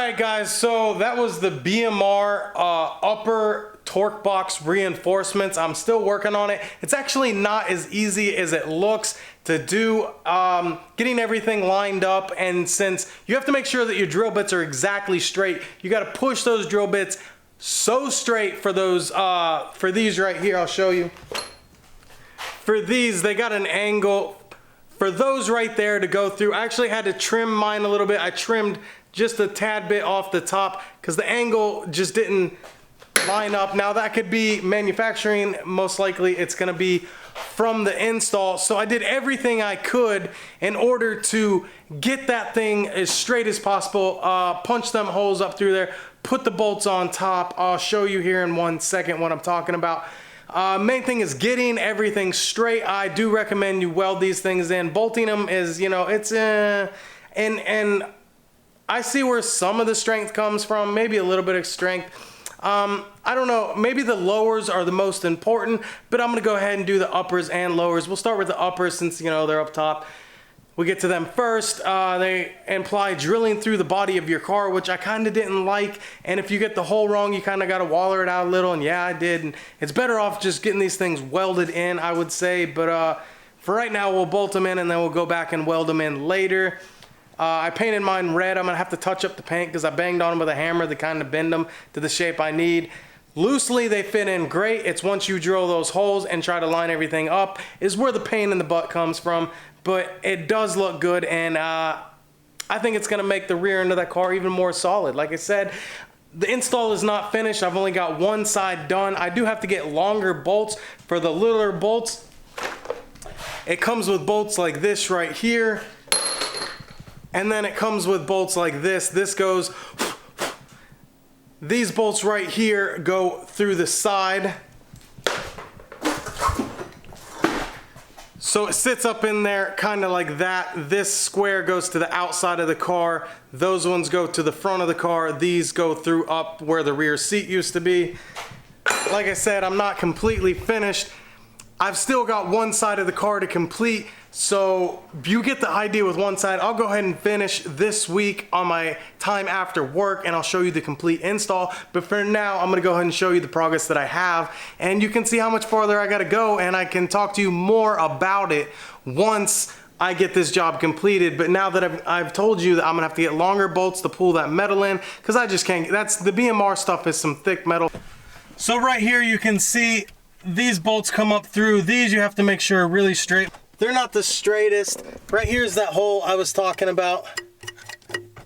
Alright guys, so that was the BMR upper torque box reinforcements. I'm still working on it. It's actually not as easy as it looks to do, getting everything lined up, and since you have to make sure that your drill bits are exactly straight, you got to push those drill bits so straight for those, for these right here, I'll show you. For these, they got an angle for those right there to go through. I actually had to trim mine a little bit. I trimmed just a tad bit off the top because the angle just didn't line up. Now that could be manufacturing, most likely it's gonna be from the install. So I did everything I could in order to get that thing as straight as possible, punch them holes up through there, put the bolts on top. I'll show you here in 1 second what I'm talking about. Main thing is getting everything straight. I do recommend you weld these things in. Bolting them is, you know, it's and I see where some of the strength comes from, maybe a little bit of strength. I don't know, maybe the lowers are the most important, but I'm gonna go ahead and do the uppers and lowers. We'll start with the uppers since, you know, they're up top. We get to them first. They imply drilling through the body of your car, which I kind of didn't like. And if you get the hole wrong, you kind of got to waller it out a little. And yeah, I did. And it's better off just getting these things welded in, I would say. But for right now, we'll bolt them in and then we'll go back and weld them in later. I painted mine red. I'm going to have to touch up the paint because I banged on them with a hammer to kind of bend them to the shape I need. Loosely, they fit in great. It's once you drill those holes and try to line everything up is where the pain in the butt comes from. But it does look good, and I think it's going to make the rear end of that car even more solid. Like I said, the install is not finished. I've only got one side done. I do have to get longer bolts for the littler bolts. It comes with bolts like this right here. And then it comes with bolts like this. This goes, these bolts right here go through the side. So it sits up in there kind of like that. This square goes to the outside of the car. Those ones go to the front of the car. These go through up where the rear seat used to be. Like I said, I'm not completely finished. I've still got one side of the car to complete. So you get the idea with one side. I'll go ahead and finish this week on my time after work and I'll show you the complete install. But for now, I'm gonna go ahead and show you the progress that I have. And you can see how much farther I gotta go, and I can talk to you more about it once I get this job completed. But now that I've told you that I'm gonna have to get longer bolts to pull that metal in, because I just can't, that's the BMR stuff is some thick metal. So right here you can see these bolts come up through. These you have to make sure are really straight. They're not the straightest. Right here's that hole I was talking about.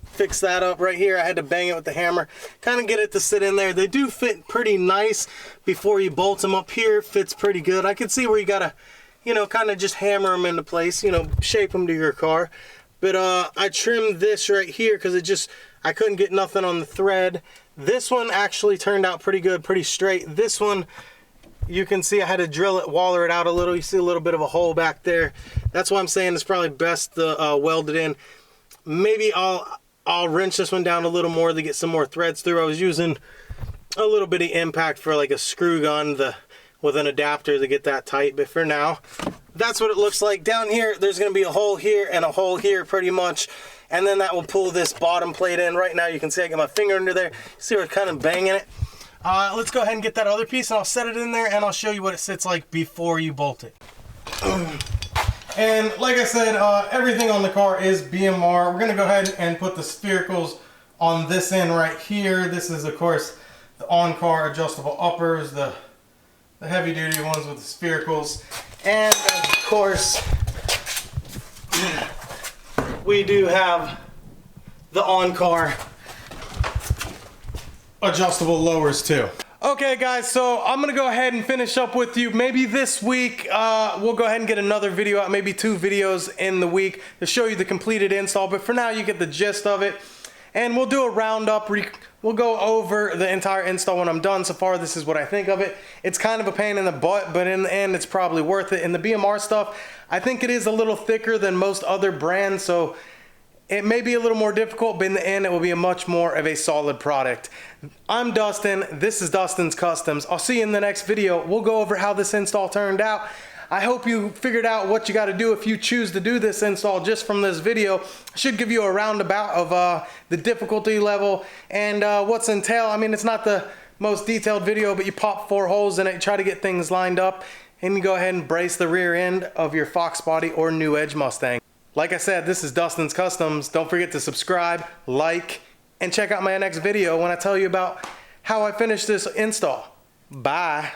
Fix that up right here. I had to bang it with the hammer. Kind of get it to sit in there. They do fit pretty nice before you bolt them up here. Fits pretty good. I can see where you gotta, you know, kind of just hammer them into place, you know, shape them to your car. But I trimmed this right here because it just, I couldn't get nothing on the thread. This one actually turned out pretty good, pretty straight. This one, you can see I had to drill it, waller it out a little. You see a little bit of a hole back there. That's why I'm saying it's probably best to weld it in. Maybe I'll wrench this one down a little more to get some more threads through. I was using a little bit of impact for like a screw gun with an adapter to get that tight. But for now, that's what it looks like. Down here, there's gonna be a hole here and a hole here pretty much. And then that will pull this bottom plate in. Right now you can see I got my finger under there. See where it's kind of banging it. Let's go ahead and get that other piece and I'll set it in there and I'll show you what it sits like before you bolt it. And like I said, everything on the car is BMR. We're gonna go ahead and put the sphericals on this end right here. This is of course the on-car adjustable uppers, the heavy duty ones with the sphericals. And of course, we do have the on-car adjustable lowers too. Okay guys, so I'm gonna go ahead and finish up with you. Maybe this week we'll go ahead and get another video out, maybe 2 videos in the week to show you the completed install. But for now, you get the gist of it. And we'll do a roundup. We'll go over the entire install when I'm done. So far, this is what I think of it. It's kind of a pain in the butt, but in the end, it's probably worth it. And the BMR stuff, I think it is a little thicker than most other brands, so it may be a little more difficult, but in the end, it will be a much more of a solid product. I'm Dustin. This is Dustin's Customs. I'll see you in the next video. We'll go over how this install turned out. I hope you figured out what you got to do if you choose to do this install just from this video. Should give you a roundabout of the difficulty level and what's entailed. I mean, it's not the most detailed video, but you pop 4 holes in it, try to get things lined up, and you go ahead and brace the rear end of your Fox body or New Edge Mustang. Like I said, this is Dustin's Customs. Don't forget to subscribe, like, and check out my next video when I tell you about how I finished this install. Bye.